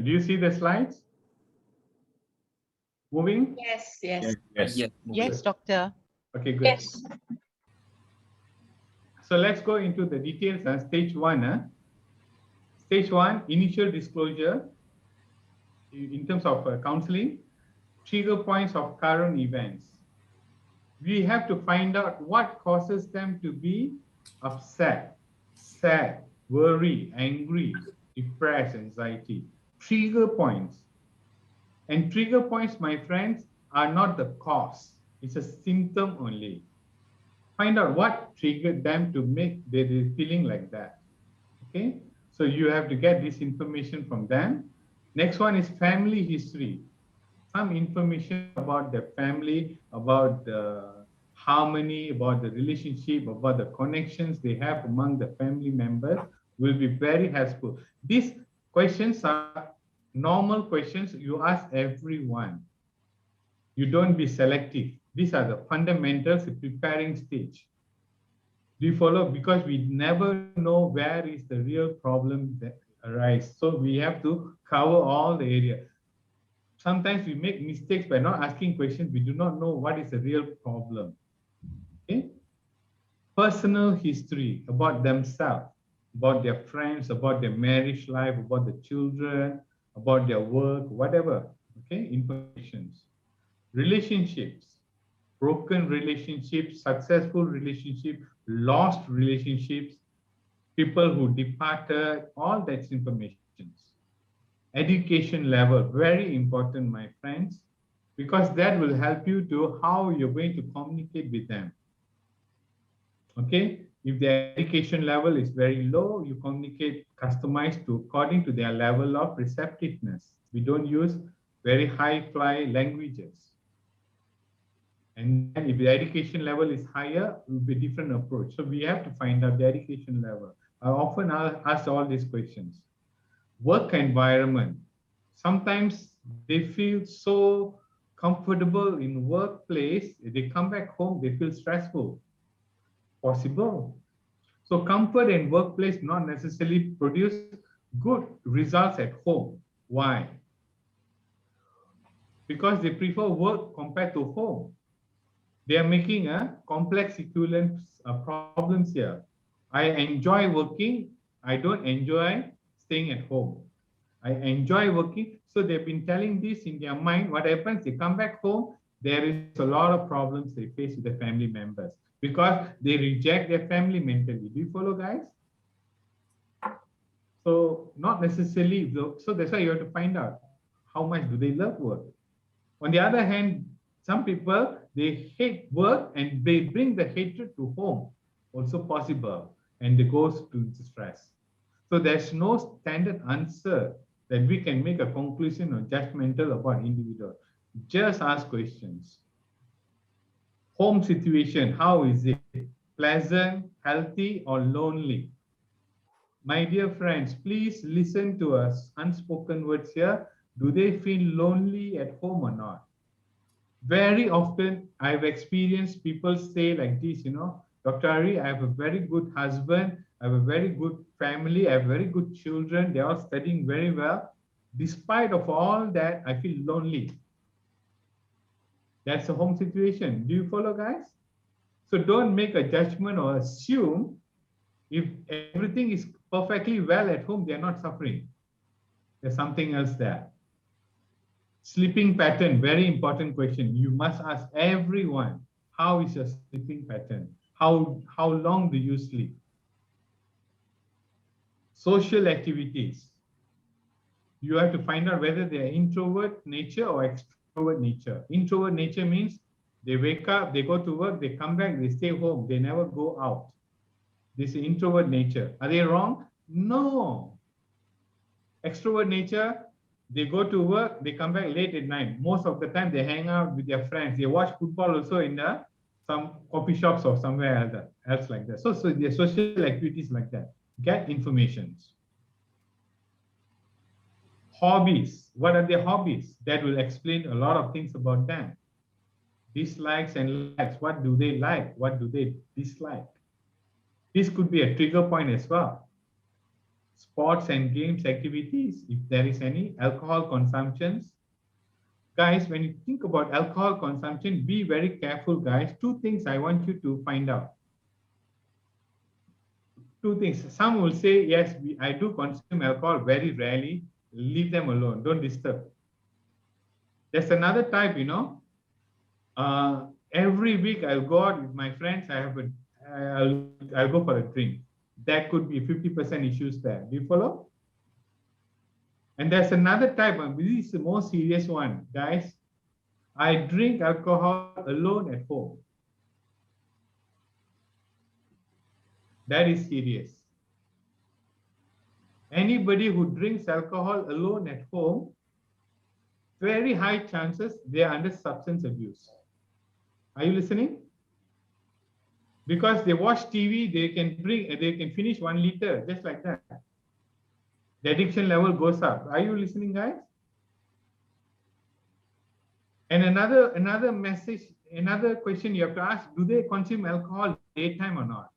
Do you see the slides? Moving? Yes, yes. Yes, doctor. Okay, good. Yes. So let's go into the details. Stage one. Stage one, initial disclosure in terms of counseling, trigger points of current events. We have to find out what causes them to be upset, sad, worried, angry, depressed, anxiety. Trigger points. And trigger points, my friends, are not the cause. It's a symptom only. Find out what triggered them to make their feeling like that. Okay, so you have to get this information from them. Next one is family history. Some information about the family, about the harmony, about the relationship, about the connections they have among the family members will be very helpful. These questions are normal questions you ask everyone. You don't be selective. These are the fundamentals, the preparing stage. Do you follow? Because we never know where is the real problem that arises. So we have to cover all the area. Sometimes we make mistakes by not asking questions. We do not know what is the real problem. Okay? Personal history about themselves, about their friends, about their marriage life, about the children, about their work, whatever. Okay? Informations. Relationships. Broken relationships, successful relationships, lost relationships, people who departed, all that's information. Education level, very important, my friends, because that will help you to how you're going to communicate with them. Okay, if their education level is very low, you communicate customized to according to their level of receptiveness. We don't use very high-fly languages. And then if the education level is higher, it will be a different approach. So we have to find out the education level. I often ask all these questions. Work environment. Sometimes they feel so comfortable in workplace. They come back home, they feel stressful. Possible. So comfort in workplace not necessarily produce good results at home. Why? Because they prefer work compared to home. They are making a complex equivalent problems here. I enjoy working. I don't enjoy staying at home. I enjoy working. So they've been telling this in their mind. What happens? They come back home. There is a lot of problems they face with the family members because they reject their family mentally. Do you follow, guys? So not necessarily. So that's why you have to find out how much do they love work. On the other hand, some people, they hate work and they bring the hatred to home, also possible, and it goes to stress. So there's no standard answer that we can make a conclusion or judgmental about individual. Just ask questions. Home situation, how is it? Pleasant, healthy, or lonely? My dear friends, please listen to us. Unspoken words here. Do they feel lonely at home or not? Very often I've experienced people say like this, Dr. Ari, I have a very good husband, I have a very good family, I have very good children, they're all studying very well. Despite of all that, I feel lonely. That's a home situation. Do you follow, guys? So don't make a judgment or assume if everything is perfectly well at home, they're not suffering. There's something else there. Sleeping pattern, very important question. You must ask everyone, how is your sleeping pattern? How long do you sleep? Social activities. You have to find out whether they are introvert nature or extrovert nature. Introvert nature means they wake up, they go to work, they come back, they stay home, they never go out. This is introvert nature. Are they wrong? No. Extrovert nature, they go to work, they come back late at night. Most of the time, they hang out with their friends. They watch football also in some coffee shops or somewhere else like that. So their social activities like that. Get information. Hobbies. What are their hobbies? That will explain a lot of things about them. Dislikes and likes. What do they like? What do they dislike? This could be a trigger point as well. sports and games activities, if there is any, alcohol consumptions. Guys, when you think about alcohol consumption, be very careful, guys. Two things I want you to find out. Two things. Some will say, yes, I do consume alcohol very rarely. Leave them alone. Don't disturb. There's another type, every week I'll go out with my friends. I'll go for a drink. That could be 50% issues there. Do you follow? And there's another type, and this is the most serious one, guys. I drink alcohol alone at home. That is serious. Anybody who drinks alcohol alone at home, very high chances they are under substance abuse. Are you listening? Because they watch TV, they can finish 1 liter just like that. The addiction level goes up. Are you listening, guys? And another message, another question you have to ask: do they consume alcohol daytime or not?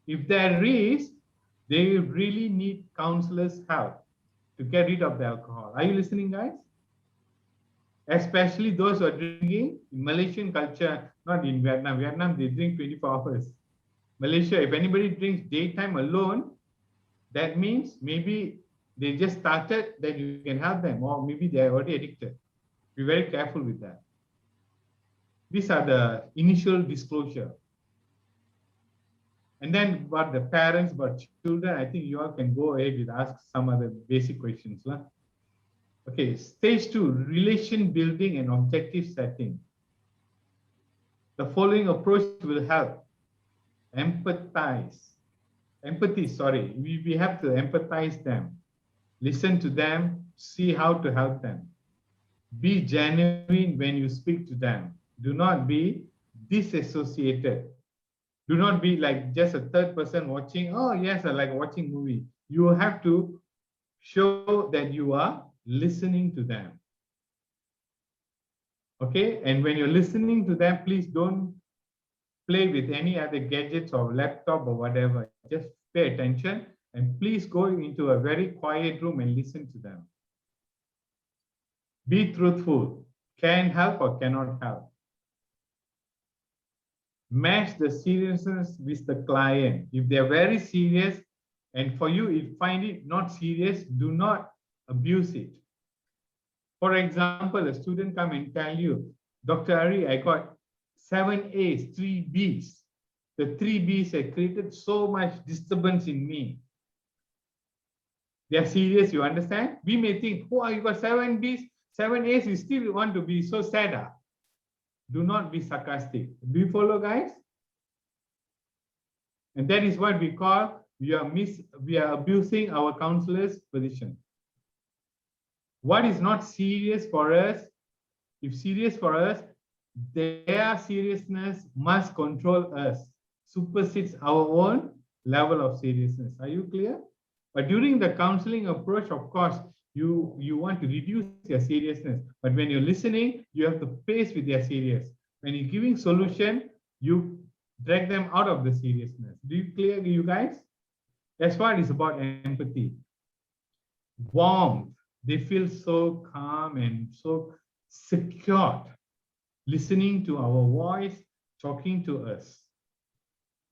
If there is, they really need counselors' help to get rid of the alcohol. Are you listening, guys? Especially those who are drinking in Malaysian culture, not in Vietnam. Vietnam, they drink 24 hours. Malaysia, if anybody drinks daytime alone, that means maybe they just started, then you can help them, or maybe they are already addicted. Be very careful with that. These are the initial disclosure. And then about the parents, about children, I think you all can go ahead and ask some other basic questions. Okay, stage 2, relation building and objective setting. The following approach will help. Empathy, sorry. We have to empathize them. Listen to them, see how to help them. Be genuine when you speak to them. Do not be disassociated. Do not be like just a third person watching. Oh, yes, I like watching movie. You have to show that you are listening to them. Okay, and when you're listening to them, please don't play with any other gadgets or laptop or whatever. Just pay attention and please go into a very quiet room and listen to them. Be truthful. Can help or cannot help. Match the seriousness with the client. If they're very serious and for you, if you find it not serious, do not abuse it. For example, a student come and tell you, Dr. Ari, I got 7 A's, 3 B's. The 3 B's have created so much disturbance in me. They are serious, you understand? We may think, oh, you got 7 B's, 7 A's, you still want to be so sad. Do not be sarcastic. Do you follow, guys? And that is what we call, we are abusing our counselor's position. What is not serious for us, if serious for us, their seriousness must control us, supersedes our own level of seriousness. Are you clear? But during the counseling approach, of course, you want to reduce their seriousness. But when you're listening, you have to pace with their serious. When you're giving solution, you drag them out of the seriousness. Do you clear, you guys? That's what it's about empathy. Warmth. They feel so calm and so secure listening to our voice, talking to us.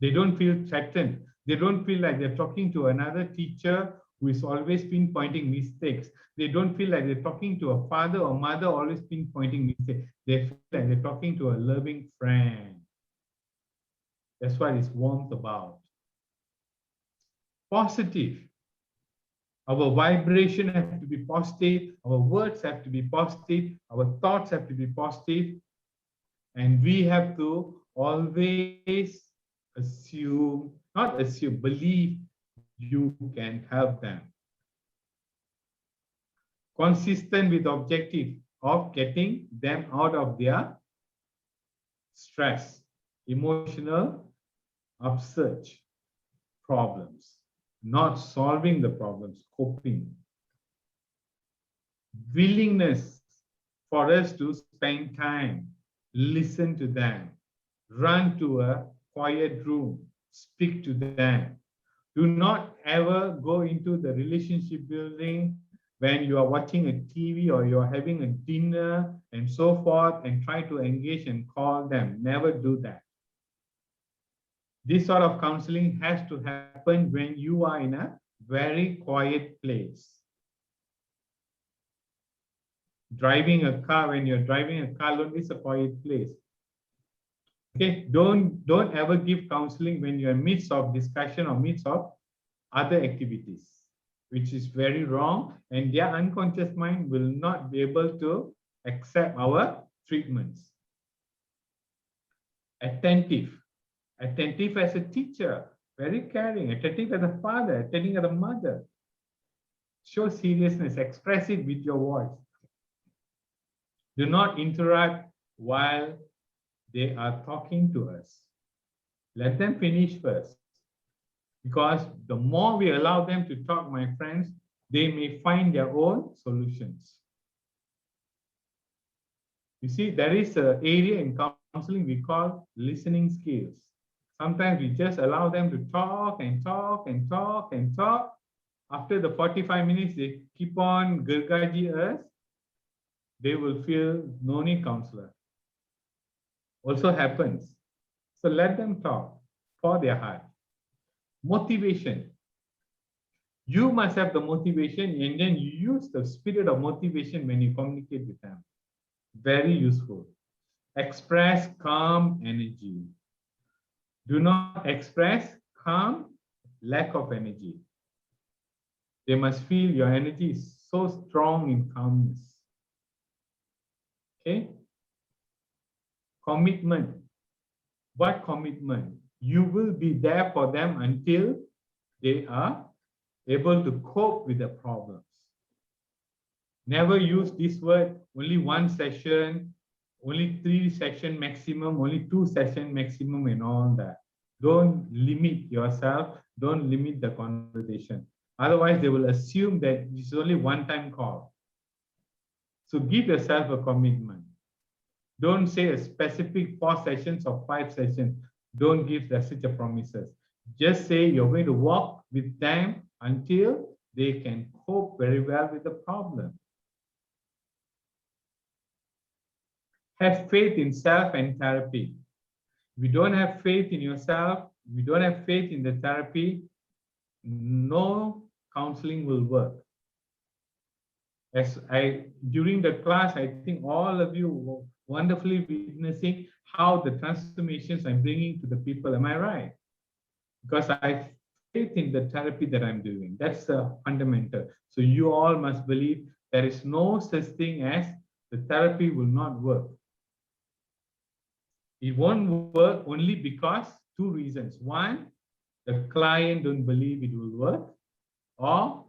They don't feel threatened. They don't feel like they're talking to another teacher who is always pinpointing mistakes. They don't feel like they're talking to a father or mother always pinpointing mistakes. They feel like they're talking to a loving friend. That's what it's warmth about. Positive. Our vibration has to be positive. Our words have to be positive. Our thoughts have to be positive. And we have to always assume, not assume, believe you can help them. Consistent with the objective of getting them out of their stress, emotional upsurge problems, not solving the problems, coping. Willingness for us to spend time, listen to them, run to a quiet room, speak to them. Do not ever go into the relationship building when you are watching a TV or you're having a dinner and so forth and try to engage and call them. Never do that. This sort of counseling has to happen when you are in a very quiet place. Driving a car, when you're driving a car alone, is a quiet place. Okay, don't ever give counseling when you're in midst of discussion or midst of other activities, which is very wrong, and their unconscious mind will not be able to accept our treatments. Attentive as a teacher, very caring, attentive as a father, attentive as a mother. Show seriousness, express it with your voice. Do not interrupt while they are talking to us. Let them finish first. Because the more we allow them to talk, my friends, they may find their own solutions. You see, there is an area in counseling we call listening skills. Sometimes we just allow them to talk and talk and talk and talk. After the 45 minutes, they keep on gergaji us. They will feel no need counselor. Also happens. So let them talk for their heart. Motivation. You must have the motivation, and then you use the spirit of motivation when you communicate with them. Very useful. Express calm energy. Do not express calm, lack of energy. They must feel your energy is so strong in calmness. Okay? Commitment. What commitment? You will be there for them until they are able to cope with the problems. Never use this word, only one session, only 3 sessions maximum, only 2 sessions maximum and all that. Don't limit yourself, don't limit the conversation. Otherwise, they will assume that it's only one-time call. So give yourself a commitment. Don't say a specific 4 sessions or 5 sessions. Don't give such a promises. Just say you're going to walk with them until they can cope very well with the problem. Have faith in self and therapy. If you don't have faith in yourself, if you don't have faith in the therapy, no counseling will work. During the class, I think all of you were wonderfully witnessing how the transformations I'm bringing to the people. Am I right? Because I have faith in the therapy that I'm doing. That's the fundamental. So you all must believe there is no such thing as the therapy will not work. It won't work only because 2 reasons. One, the client don't believe it will work, or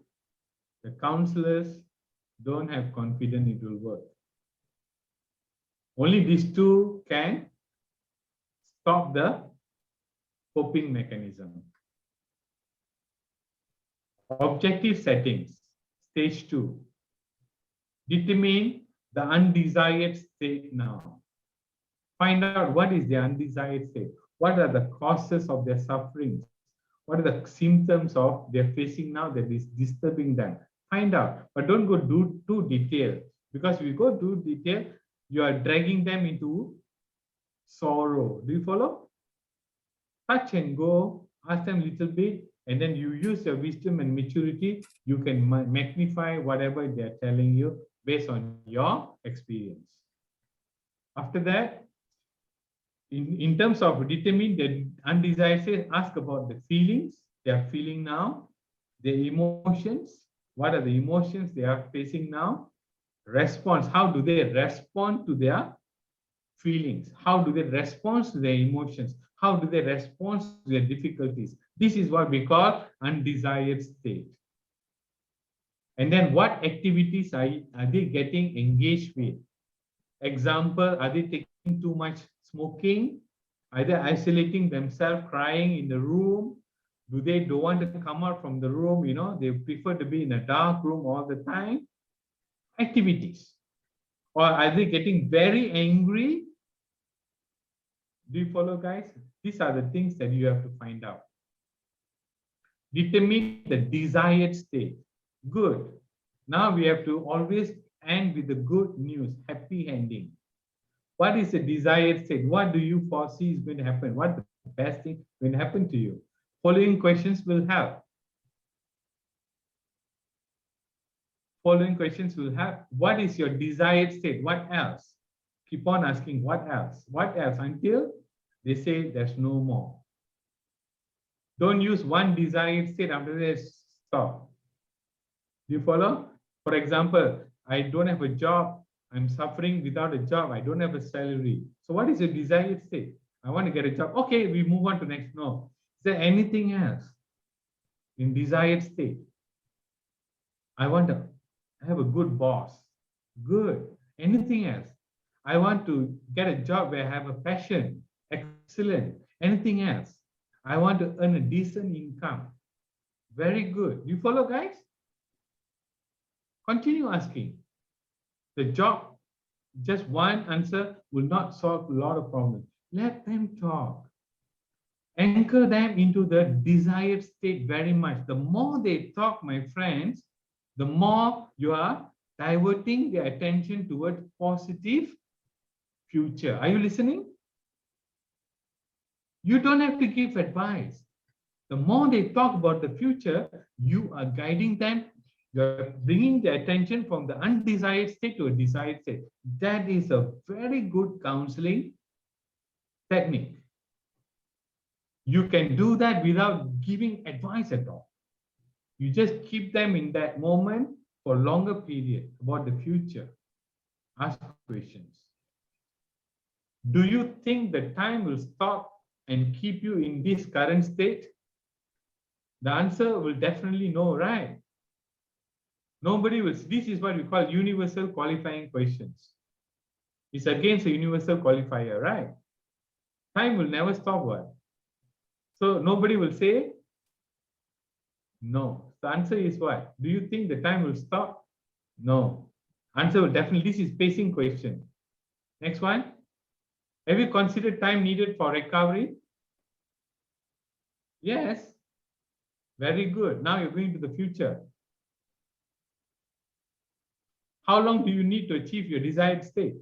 the counselors don't have confidence it will work. Only these 2 can stop the coping mechanism. Objective settings, stage 2. Determine the undesired state now. Find out what is the undesired state. What are the causes of their suffering? What are the symptoms of they're facing now that is disturbing them? Find out, but don't go too detailed, because if you go too detailed, you are dragging them into sorrow. Do you follow? Touch and go, ask them a little bit, and then you use your wisdom and maturity. You can magnify whatever they're telling you based on your experience. After that, in terms of determine the undesired state, ask about the feelings they are feeling now, the emotions, what are the emotions they are facing now, response, how do they respond to their feelings, how do they respond to their emotions, how do they respond to their difficulties. This is what we call undesired state. And then what activities are they getting engaged with? Example, are they taking too much smoking? Are they isolating themselves, crying in the room? Do they don't want to come out from the room? You know, they prefer to be in a dark room all the time. Activities. Or are they getting very angry? Do you follow, guys? These are the things that you have to find out. Determine the desired state. Good. Now we have to always end with the good news, happy ending. What is the desired state? What do you foresee is going to happen? What the best thing will happen to you? Following questions will help. Following questions will help. What is your desired state? What else? Keep on asking what else? What else? Until they say there's no more. Don't use one desired state after this. Stop. Do you follow? For example, I don't have a job. I'm suffering without a job. I don't have a salary. So what is your desired state? I want to get a job. Okay, we move on to next. No. Is there anything else in desired state? I want to have a good boss. Good. Anything else? I want to get a job where I have a passion. Excellent. Anything else? I want to earn a decent income. Very good. You follow, guys? Continue asking. The job, just one answer will not solve a lot of problems. Let them talk. Anchor them into the desired state very much. The more they talk, my friends, the more you are diverting their attention towards positive future. Are you listening? You don't have to give advice. The more they talk about the future, you are guiding them. You're bringing the attention from the undesired state to a desired state. That is a very good counseling technique. You can do that without giving advice at all. You just keep them in that moment for a longer period about the future. Ask questions. Do you think the time will stop and keep you in this current state? The answer will definitely no, right? Nobody will. This is what we call universal qualifying questions. It's against a universal qualifier, right? Time will never stop, what? So nobody will say no. The answer is what? Do you think the time will stop? No. Answer will definitely. This is pacing question. Next one. Have you considered time needed for recovery? Yes. Very good. Now you're going to the future. How long do you need to achieve your desired state?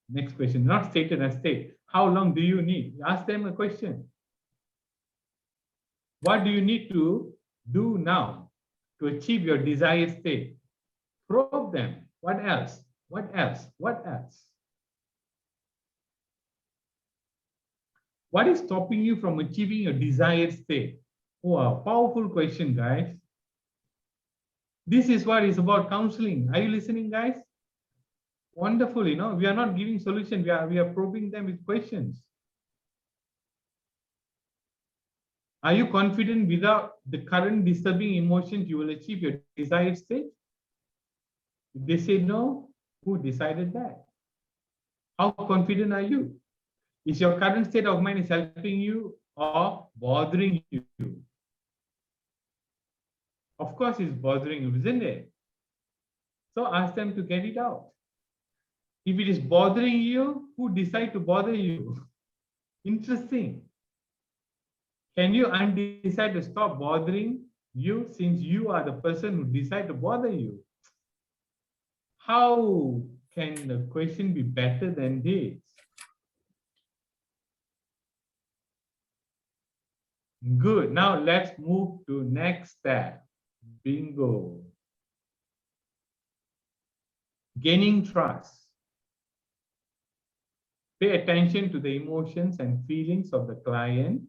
Next question, not stated as state. How long do you need? Ask them a question. What do you need to do now to achieve your desired state? Probe them. What else? What else? What else? What is stopping you from achieving your desired state? Wow, powerful question, guys. This is what is about counseling. Are you listening, guys? Wonderful, you know, we are not giving solution. We are probing them with questions. Are you confident without the current disturbing emotions you will achieve your desired state? If they say no, who decided that? How confident are you? Is your current state of mind is helping you or bothering you? Of course, it's bothering you, isn't it? So ask them to get it out. If it is bothering you, who decide to bother you? Interesting. Can you undecide to stop bothering you since you are the person who decide to bother you? How can the question be better than this? Good. Now let's move to next step. Bingo. Gaining trust. Pay attention to the emotions and feelings of the client.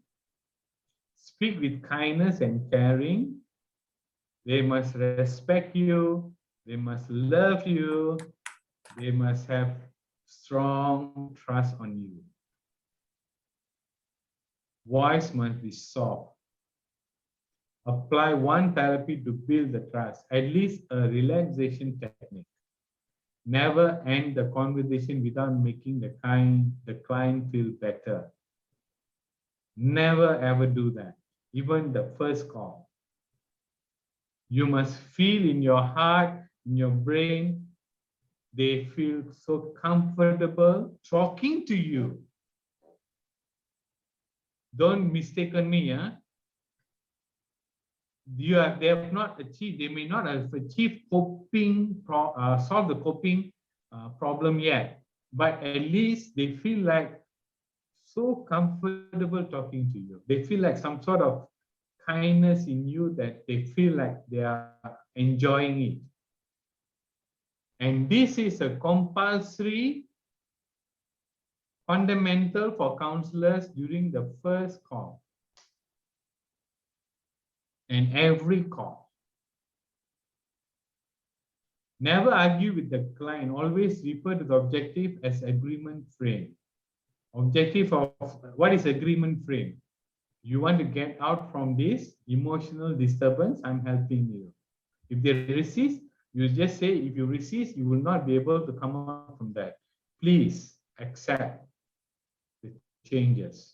Speak with kindness and caring. They must respect you. They must love you. They must have strong trust on you. Voice must be soft. Apply one therapy to build the trust, at least a relaxation technique. Never end the conversation without making the client feel better. Never ever do that, even the first call. You must feel in your heart, in your brain, they feel so comfortable talking to you. Don't mistake me, huh? they have not achieved, they may not have achieved solve the coping problem yet, but at least they feel like so comfortable talking to you. They feel like some sort of kindness in you that they feel like they are enjoying it. And this is a compulsory fundamental for counselors during the first call and every call. Never argue with the client. Always refer to the objective as agreement frame. Objective of what is agreement frame? You want to get out from this emotional disturbance, I'm helping you. If they resist, you just say, if you resist, you will not be able to come out from that. Please accept the changes.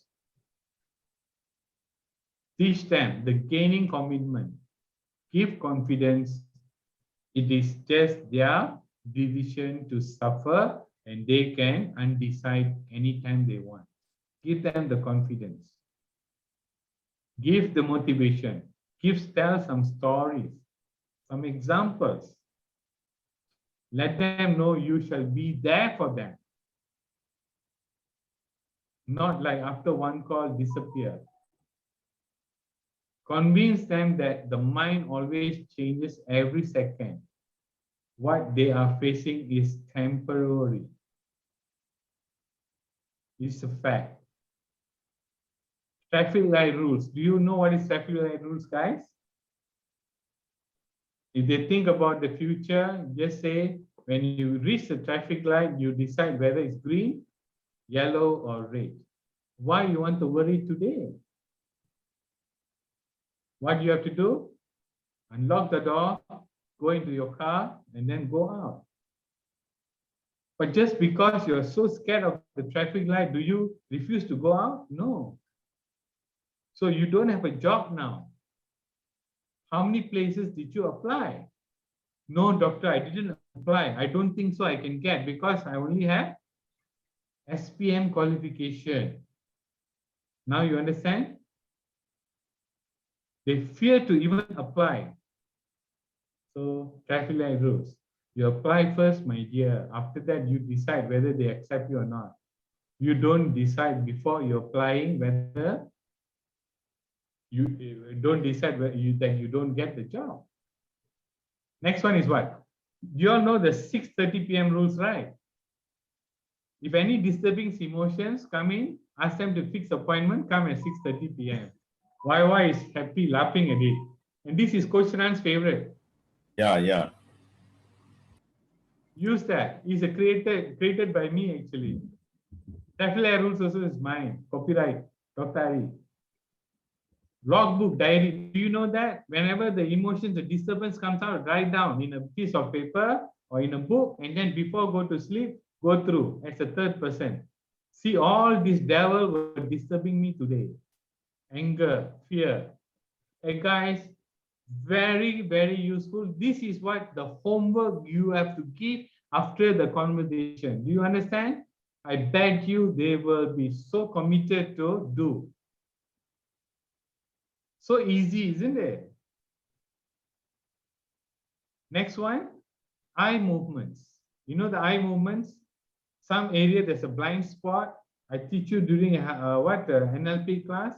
Teach them the gaining commitment. Give confidence. It is just their decision to suffer and they can undecide anytime they want. Give them the confidence. Give the motivation. Tell some stories, some examples. Let them know you shall be there for them. Not like after one call disappear. Convince them that the mind always changes every second. What they are facing is temporary. It's a fact. Traffic light rules. Do you know what is traffic light rules, guys? If they think about the future, just say, when you reach the traffic light, you decide whether it's green, yellow, or red. Why you want to worry today? What you have to do? Unlock the door, go into your car, and then go out. But just because you're so scared of the traffic light, do you refuse to go out? No. So you don't have a job now. How many places did you apply? No, doctor, I didn't apply. I don't think so I can get because I only have SPM qualification. Now you understand? They fear to even apply. So traffic light rules. You apply first, my dear. After that, you decide whether they accept you or not. You don't decide before you're applying whether you don't decide that you don't get the job. Next one is what? You all know the 6:30 p.m. rules, right? If any disturbing emotions come in, ask them to fix appointment, come at 6:30 p.m. YY is happy, laughing at it. And this is Coach Ran's favorite. Yeah. Use that. It's a created by me, actually. Traffic light rules also is mine. Copyright. Dr. Ari. Logbook, diary. Do you know that? Whenever the emotions, the disturbance comes out, write down in a piece of paper or in a book, and then before go to sleep, go through as a third person. See, all this devil were disturbing me today. Anger, fear. Hey guys, very, very useful. This is what the homework you have to give after the conversation. Do you understand? I bet you they will be so committed to do. So easy, isn't it? Next one, eye movements. You know the eye movements? Some area there's a blind spot. I teach you during NLP class.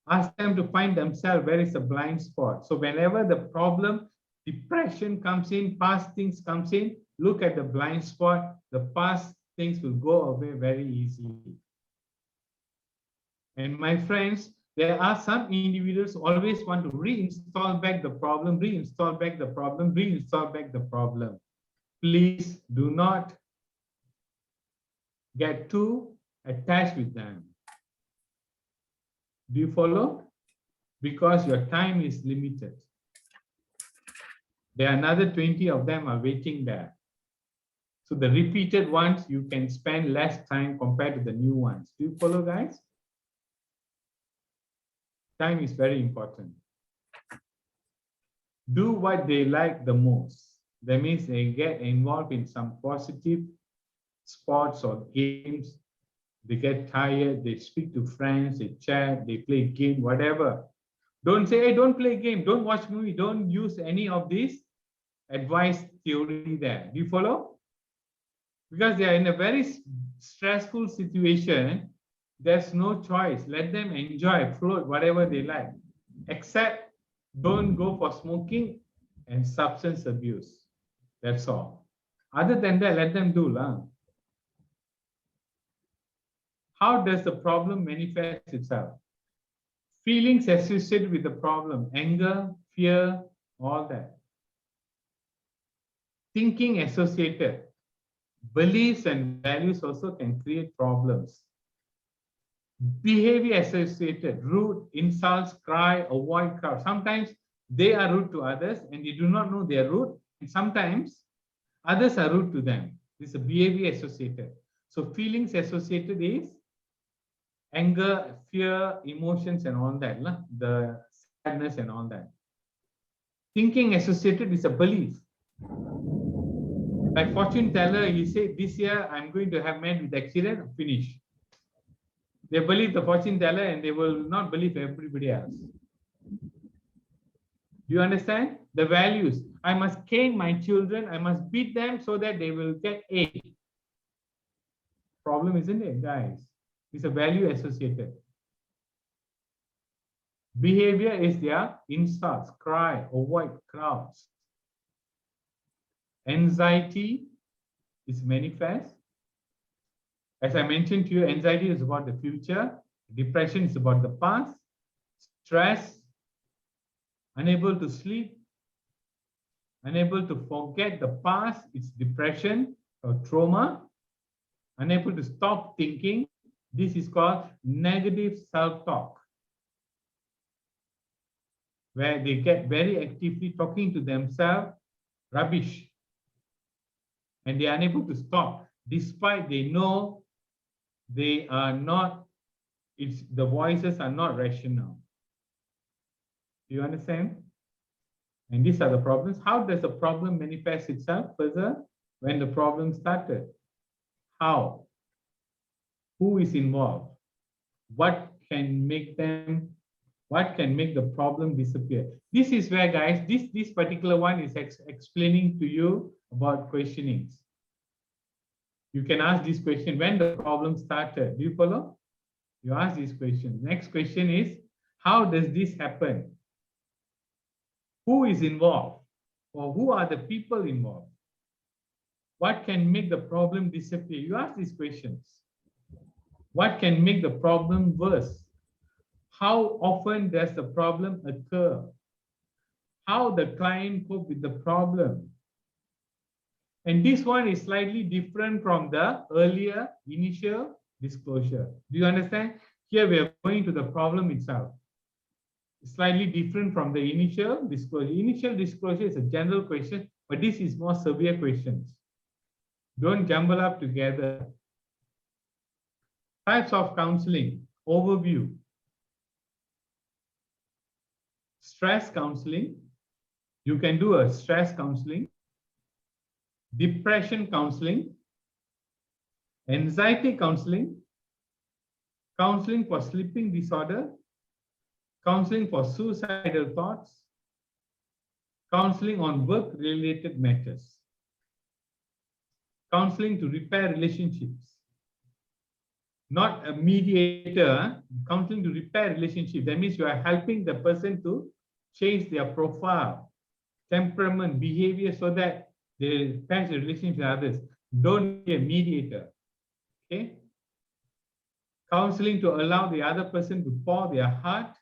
Ask them to find themselves where is a blind spot. So whenever the problem, depression comes in, past things comes in, look at the blind spot. The past things will go away very easily. And my friends, there are some individuals who always want to reinstall back the problem, reinstall back the problem, reinstall back the problem. Please do not get too attached with them. Do you follow? Because your time is limited. There are another 20 of them are waiting there. So the repeated ones, you can spend less time compared to the new ones. Do you follow, guys? Time is very important. Do what they like the most. That means they get involved in some positive sports or games. They get tired, they speak to friends, they chat, they play game, whatever. Don't say, hey, don't play game, don't watch movie, don't use any of this advice theory there. Do you follow? Because they are in a very stressful situation, there's no choice. Let them enjoy, float, whatever they like. Except don't go for smoking and substance abuse. That's all. Other than that, let them do. How does the problem manifest itself? Feelings associated with the problem, anger, fear, all that. Thinking associated. Beliefs and values also can create problems. Behavior associated, rude, insults, cry, avoid crowd. Sometimes they are rude to others and they do not know they are rude. And sometimes others are rude to them. This is a behavior associated. So feelings associated is anger, fear, emotions and all that. The sadness and all that. Thinking associated is a belief. Like fortune teller, he said, this year I'm going to have met with accident, finish. They believe the fortune teller and they will not believe everybody else. Do you understand? The values. I must cane my children. I must beat them so that they will get A. Problem, isn't it, guys? It's a value associated. Behavior is their insults, cry, avoid crowds. Anxiety is manifest. As I mentioned to you, anxiety is about the future. Depression is about the past. Stress, unable to sleep, unable to forget the past, it's depression or trauma. Unable to stop thinking. This is called negative self-talk, where they get very actively talking to themselves, rubbish. And they are unable to stop, despite they know they are not, the voices are not rational. Do you understand? And these are the problems. How does the problem manifest itself further? When the problem started. How? Who is involved? What can make the problem disappear? This is where, guys, this particular one is explaining to you about questionings. You can ask this question when the problem started. Do you follow? You ask this question. Next question is, how does this happen? Who is involved? Or who are the people involved? What can make the problem disappear? You ask these questions. What can make the problem worse? How often does the problem occur? How the client cope with the problem? And this one is slightly different from the earlier initial disclosure. Do you understand? Here we are going to the problem itself. Slightly different from the initial disclosure. Initial disclosure is a general question, but this is more severe questions. Don't jumble up together. Types of counseling, overview. Stress counseling. You can do a stress counseling. Depression counseling. Anxiety counseling. Counseling for sleeping disorder. Counseling for suicidal thoughts. Counseling on work-related matters. Counseling to repair relationships. Not a mediator, counseling to repair relationship. That means you are helping the person to change their profile, temperament, behavior so that they patch the relationship with others. Don't be a mediator. Okay? Counseling to allow the other person to pour their heart.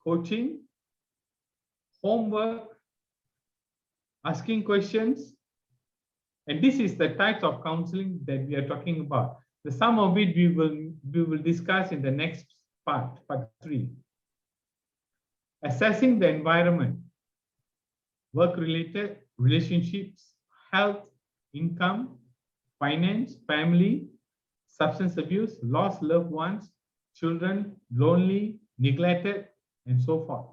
Coaching, homework, asking questions. And this is the types of counseling that we are talking about. The sum of it we will discuss in the next part 3. Assessing the environment, work-related, relationships, health, income, finance, family, substance abuse, lost loved ones, children, lonely, neglected, and so forth.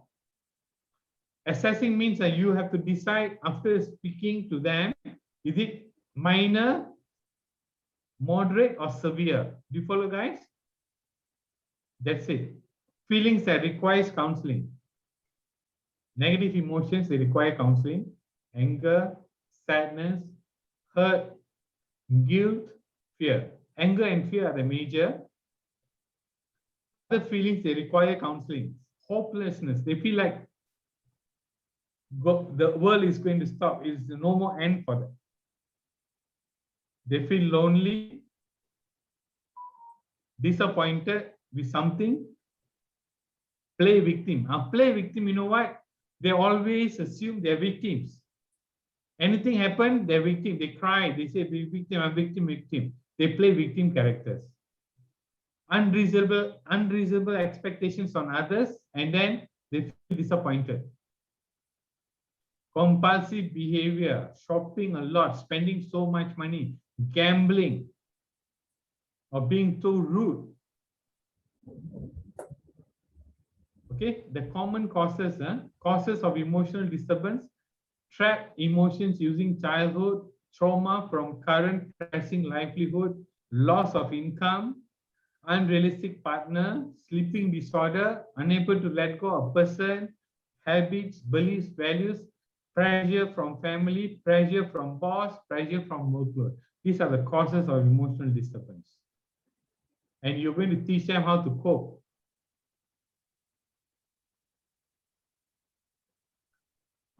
Assessing means that you have to decide after speaking to them, is it minor, moderate, or severe? Do you follow, guys? That's it. Feelings that requires counseling. Negative emotions, they require counseling. Anger, sadness, hurt, guilt, fear. Anger and fear are the major. Other feelings, they require counseling. Hopelessness, they feel like the world is going to stop. It's no more end for them. They feel lonely, disappointed with something. Play victim. Play victim, you know what? They always assume they're victims. Anything happen, they're victim. They cry. They say, "Be victim, I'm victim, victim." They play victim characters. Unreasonable expectations on others, and then they feel disappointed. Compulsive behavior, shopping a lot, spending so much money, gambling, or being too rude. Okay, the common causes of emotional disturbance: trapped emotions using childhood, trauma from current pressing livelihood, loss of income, unrealistic partner, sleeping disorder, unable to let go of person, habits, beliefs, values, pressure from family, pressure from boss, pressure from workload. These are the causes of emotional disturbance. And you're going to teach them how to cope.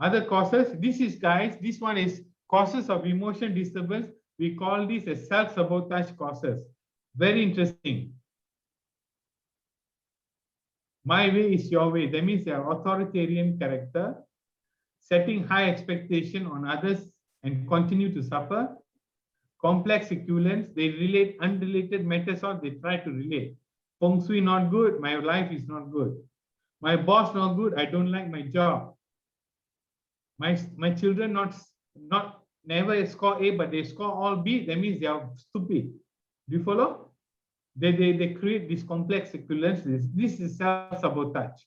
Other causes, this one is causes of emotional disturbance. We call this as self-sabotage causes. Very interesting. My way is your way. That means they are authoritarian character, setting high expectation on others and continue to suffer. Complex equivalence, they relate unrelated matters or they try to relate. Feng Shui not good, my life is not good. My boss not good, I don't like my job. My children never score A, but they score all B, that means they are stupid. Do you follow? They create this complex equivalence. This is self-sabotage.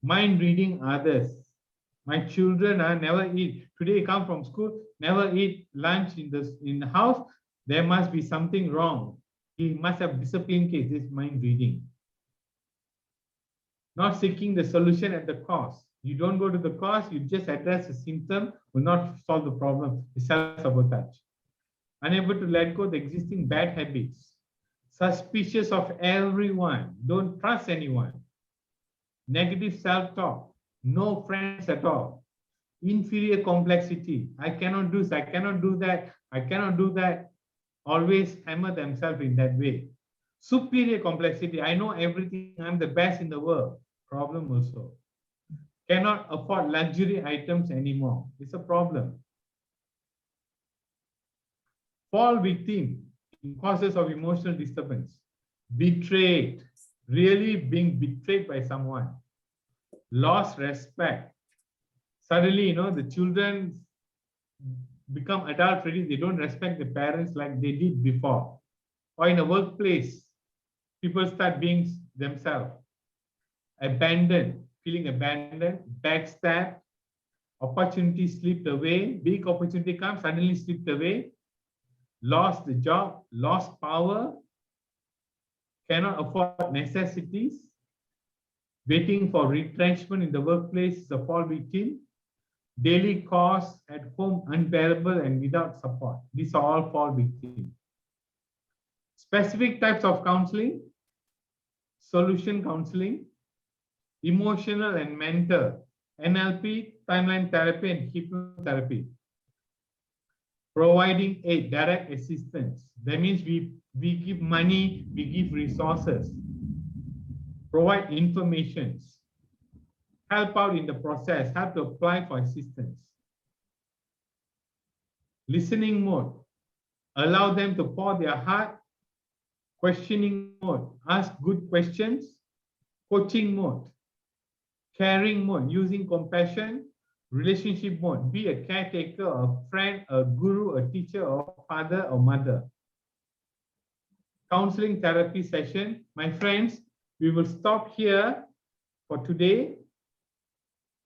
Mind reading others. My children never eat. Today come from school, never eat lunch in the house. There must be something wrong. He must have discipline case. This mind reading. Not seeking the solution at the cause. You don't go to the cause, you just address the symptom, will not solve the problem. It's self-sabotage. Unable to let go the existing bad habits. Suspicious of everyone. Don't trust anyone. Negative self-talk. No friends at all. Inferior complexity. I cannot do this, I cannot do that, I cannot do that. Always hammer themselves in that way. Superior complexity. I know everything, I'm the best in the world. Problem also. Cannot afford luxury items anymore. It's a problem. Fall victim in causes of emotional disturbance. Betrayed. Really being betrayed by someone. Lost respect. Suddenly, the children become adult ready. They don't respect the parents like they did before. Or in a workplace, people start being themselves. Abandoned. Feeling abandoned, backstabbed, opportunity slipped away, big opportunity comes, suddenly slipped away, lost the job, lost power, cannot afford necessities, waiting for retrenchment in the workplace is a fall victim, daily costs at home unbearable and without support. These are all fall victims. Specific types of counseling: solution counseling, emotional and mental, NLP, timeline therapy, and hypnotherapy. Providing a direct assistance. That means we give money, we give resources, provide information, help out in the process, help to apply for assistance. Listening mode. Allow them to pour their heart. Questioning mode. Ask good questions. Coaching mode. Caring mode, using compassion. Relationship mode, be a caretaker, a friend, a guru, a teacher, or father or mother. Counseling therapy session. My friends, we will stop here for today.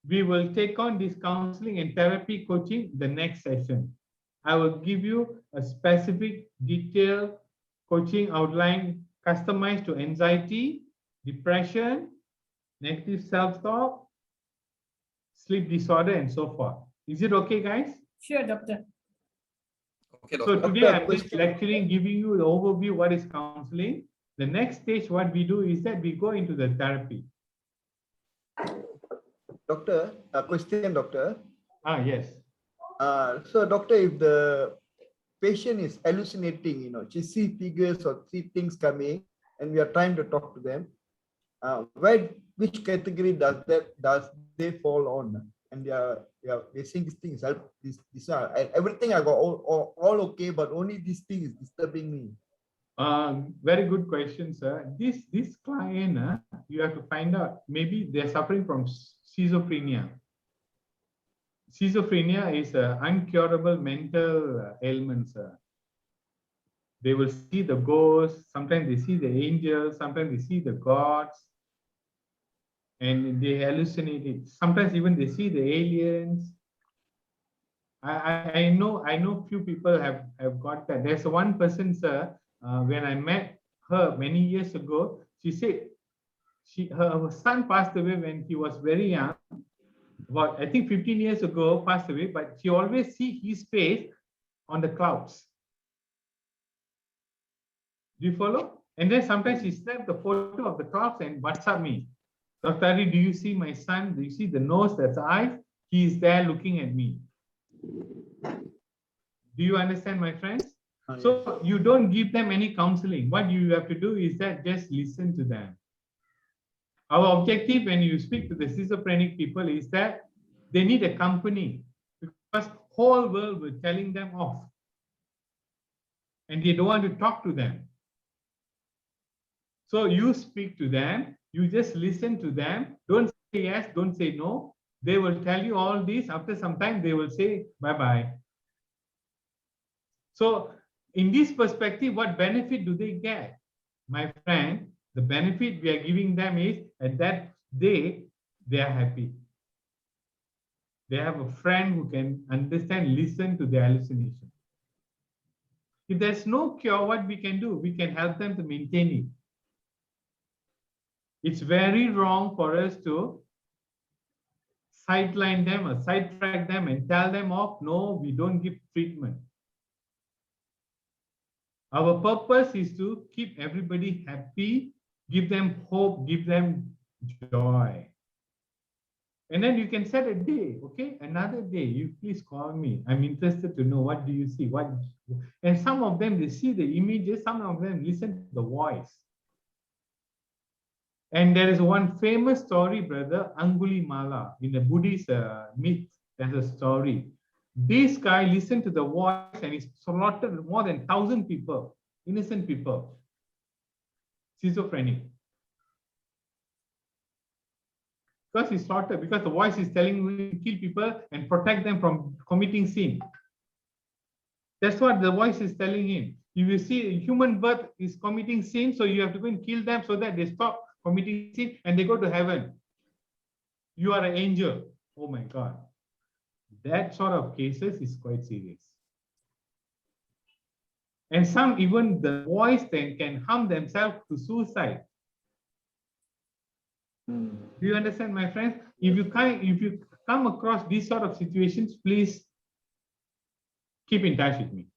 We will take on this counseling and therapy coaching the next session. I will give you a specific detailed coaching outline customized to anxiety, depression, negative self-talk, sleep disorder, and so forth. Is it okay, guys? Sure, doctor. Okay, So doctor. today I'm just lecturing, giving you the overview what is counseling. The next stage, what we do is that we go into the therapy. Doctor, a question, doctor. Yes. So, doctor, if the patient is hallucinating, she see figures or see things coming, and we are trying to talk to them, which category does they fall on? And they saying these things help. This everything I got all okay, but only this thing is disturbing me. Very good question, sir. This client, you have to find out, maybe they're suffering from schizophrenia. Schizophrenia is an uncurable mental ailment, sir. They will see the ghosts, sometimes they see the angels, sometimes they see the gods, and they hallucinate it. Sometimes even they see the aliens. I know few people have got that. There's one person, sir, when I met her many years ago, she said her son passed away when he was very young, about I think 15 years ago passed away, but she always see his face on the clouds. Do you follow? And then sometimes she snapped the photo of the clouds and WhatsApp me. Dr. Ari, do you see my son? Do you see the nose, that's eyes? He is there looking at me. Do you understand, my friends? So you don't give them any counseling. What you have to do is that just listen to them. Our objective when you speak to the schizophrenic people is that they need a company, because whole world will telling them off. And they don't want to talk to them. So you speak to them, you just listen to them. Don't say yes, don't say no. They will tell you all this. After some time, they will say bye-bye. So in this perspective, what benefit do they get? My friend, the benefit we are giving them is at that day, they are happy. They have a friend who can understand, listen to their hallucination. If there's no cure, what we can do? We can help them to maintain it. It's very wrong for us to sideline them or sidetrack them and tell them off. No, we don't give treatment. Our purpose is to keep everybody happy, give them hope, give them joy. And then you can set a day, okay? Another day, you please call me. I'm interested to know what do you see. And some of them, they see the images, some of them listen to the voice. And there is one famous story, brother, Angulimala, in the Buddhist myth, there's a story. This guy listened to the voice and he slaughtered more than 1,000 people, innocent people, schizophrenic. Because he slaughtered, because the voice is telling him to kill people and protect them from committing sin. That's what the voice is telling him. If you see human birth is committing sin, so you have to go and kill them so that they stop committing sin and they go to heaven. You are an angel. Oh my God. That sort of cases is quite serious. And some, even the voice then can harm themselves to suicide. Do you understand, my friends? If you come across these sort of situations, please keep in touch with me.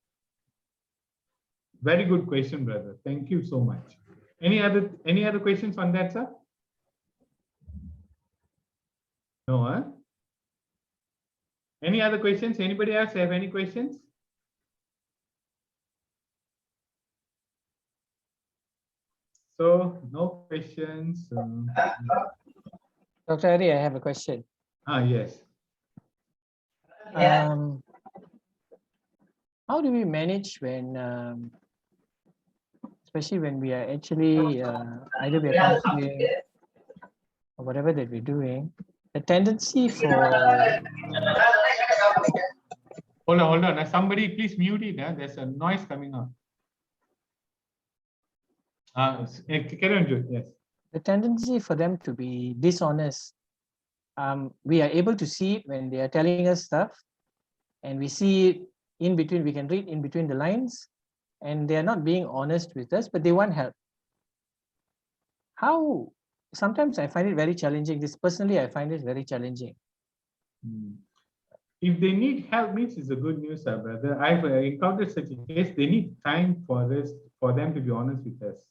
Very good question, brother. Thank you so much. Any other questions on that, sir? No, huh? Any other questions? Anybody else have any questions? So no questions. Dr. Ari, I have a question. Yes. How do we manage when, especially when we are actually either we are counseling or whatever that we're doing, the tendency for... Hold on. Somebody please mute it. There's a noise coming out. Carry on, Jude. Yes. The tendency for them to be dishonest. We are able to see it when they are telling us stuff, and we see it in between, we can read in between the lines, and they are not being honest with us, but they want help. How, sometimes I find it very challenging. This personally, I find it very challenging. If they need help, means it's a good news, brother. I've encountered such a case. They need time for this, for them to be honest with us.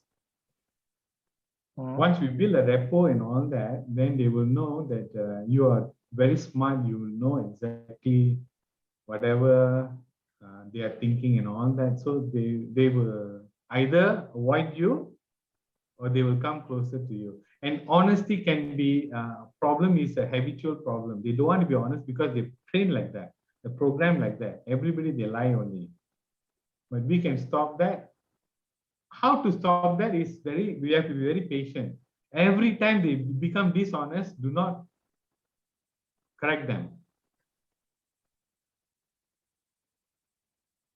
Mm. Once we build a rapport and all that, then they will know that you are very smart. You will know exactly whatever they are thinking and all that. So they will either avoid you or they will come closer to you. And honesty can be problem is a habitual problem. They don't want to be honest because they train like that, the program like that. Everybody they lie only. But we can stop that. How to stop that is we have to be very patient. Every time they become dishonest, do not correct them.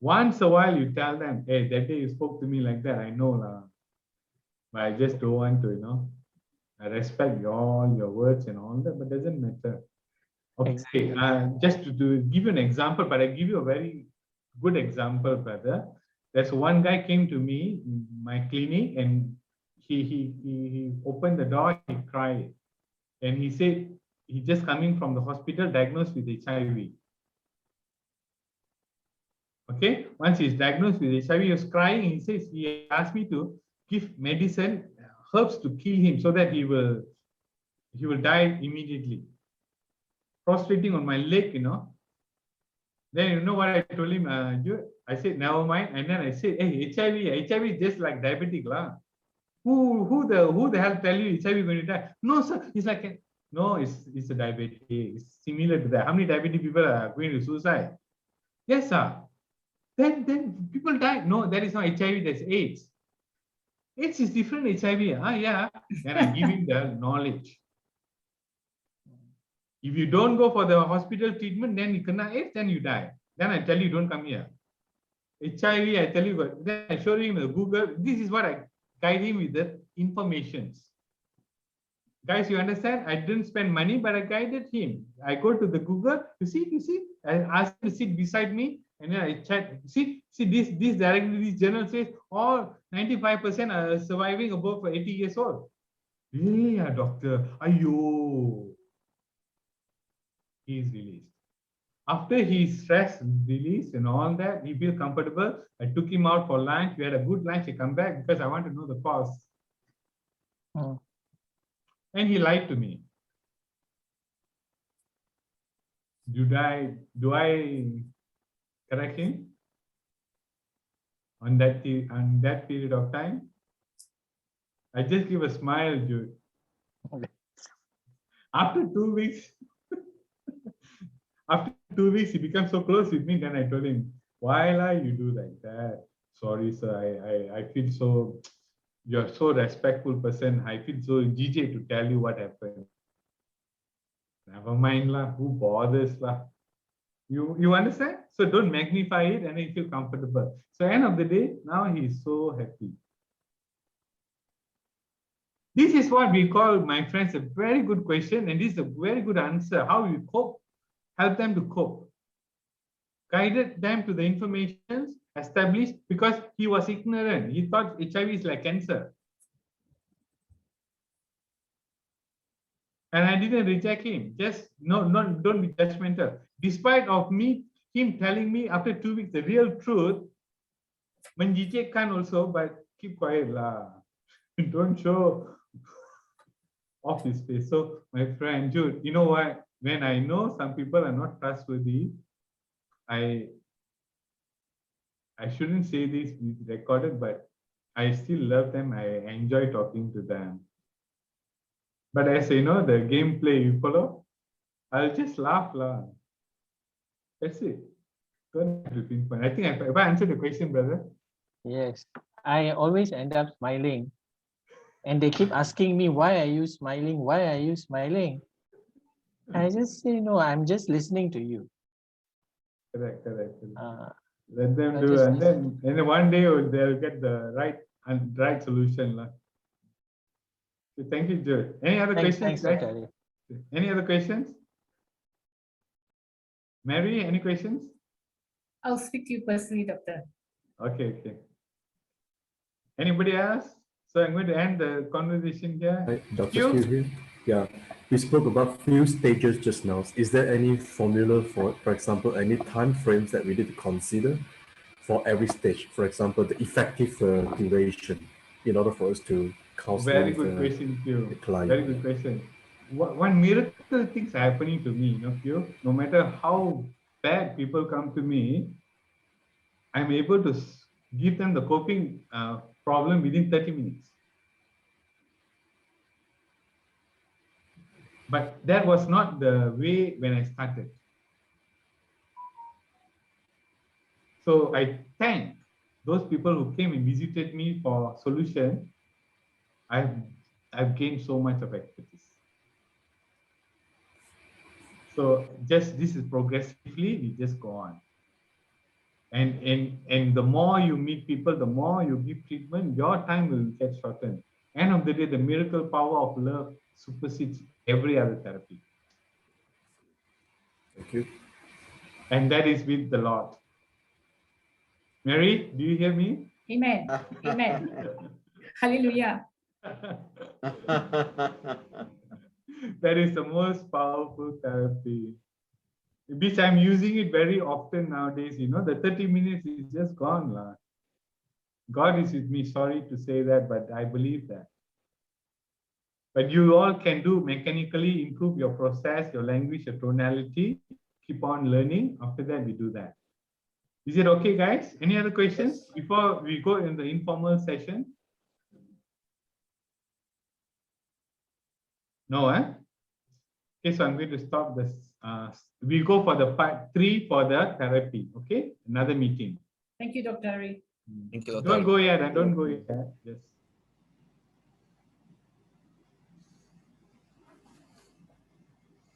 Once a while you tell them, hey, that day you spoke to me like that, I know lah. But I just don't want to, I respect all your words and all that, but doesn't matter. Okay, Exactly. just to give you an example, but I give you a very good example, brother. There's one guy came to me in my clinic and he opened the door, he cried. And he said he just coming from the hospital diagnosed with HIV. Okay, once he's diagnosed with HIV, he was crying. He says he asked me to give medicine, herbs to kill him so that he will die immediately. Prostrating on my leg, Then you know what I told him? I said never mind, and then I said, hey, HIV is just like diabetic lah. Who the hell tell you HIV going to die? No sir, it's like no, it's a diabetic. It's similar to that. How many diabetic people are going to suicide? Yes sir. Then people die. No, that is not HIV. That's AIDS. AIDS is different HIV. Yeah. Then I give him the knowledge. If you don't go for the hospital treatment, then you cannot AIDS, then you die. Then I tell you, don't come here. HIV, I tell you, but then I show him the Google. This is what I guide him with the informations. Guys, you understand? I didn't spend money, but I guided him. I go to the Google, you see, I ask him to sit beside me, and then I check. See this directly, this journal says all 95% are surviving above 80 years old. Yeah, doctor. Ayo. He is released. After his stress released and all that, he feels comfortable. I took him out for lunch. We had a good lunch. He come back because I want to know the cause. Oh. And he lied to me. Do I correct him on that period of time? I just give a smile, Jude. Okay. After 2 weeks, he becomes so close with me. Then I told him, why lie you do like that? Sorry, sir. I feel so. You're so respectful person. I feel so GJ to tell you what happened. Never mind lah. Who bothers lah? You understand? So don't magnify it and you feel comfortable. So end of the day, now he's so happy. This is what we call, my friends, a very good question, and this is a very good answer. How you cope, help them to cope. Guided them to the information established because he was ignorant. He thought HIV is like cancer. And I didn't reject him. Just don't be judgmental. Despite of him telling me after 2 weeks the real truth, Manjijek can also, but keep quiet lah. Don't show off his face. So my friend Jude, you know what? When I know some people are not trustworthy, I shouldn't say this recorded, but I still love them. I enjoy talking to them. But as you know, the gameplay you follow, I'll just laugh lah. That's it. Don't have to pinpoint. I think if I answered the question, brother. Yes, I always end up smiling. And they keep asking me, why are you smiling? Why are you smiling? I just say, no, I'm just listening to you. Correct. Uh, Let them I do, just and then one day they'll get the right solution lah. So thank you, Jude. Any other questions, thanks, guys? Dr. Ali. Any other questions? Mary, any questions? I'll speak to you personally, doctor. Okay. Anybody else? So I'm going to end the conversation here. Hi, Dr. You? Skill here. Yeah, we spoke about few stages just now. Is there any formula for example, any time frames that we need to consider for every stage? For example, the effective duration in order for us to counsel Very with good question, Pio. the client. Very good question. One miracle things happening to me, Pio. No matter how bad people come to me, I'm able to give them the coping problem within 30 minutes. But that was not the way when I started. So I thank those people who came and visited me for solution. I've gained so much of expertise. So just this is progressively, we just go on. And the more you meet people, the more you give treatment, your time will get shortened. End of the day, the miracle power of love supersedes every other therapy. Thank you. And that is with the Lord. Mary, do you hear me? Amen. Amen. Hallelujah. That is the most powerful therapy, which I'm using it very often nowadays. The 30 minutes is just gone. God is with me. Sorry to say that, but I believe that. But you all can do mechanically, improve your process, your language, your tonality, keep on learning. After that, we do that. Is it okay, guys? Any other questions before we go in the informal session? No, Okay, so I'm going to stop this. We'll go for the part 3 for the therapy. Okay, another meeting. Thank you, Dr. Hari. Thank you, Dr. Don't go yet. Don't go yet. Just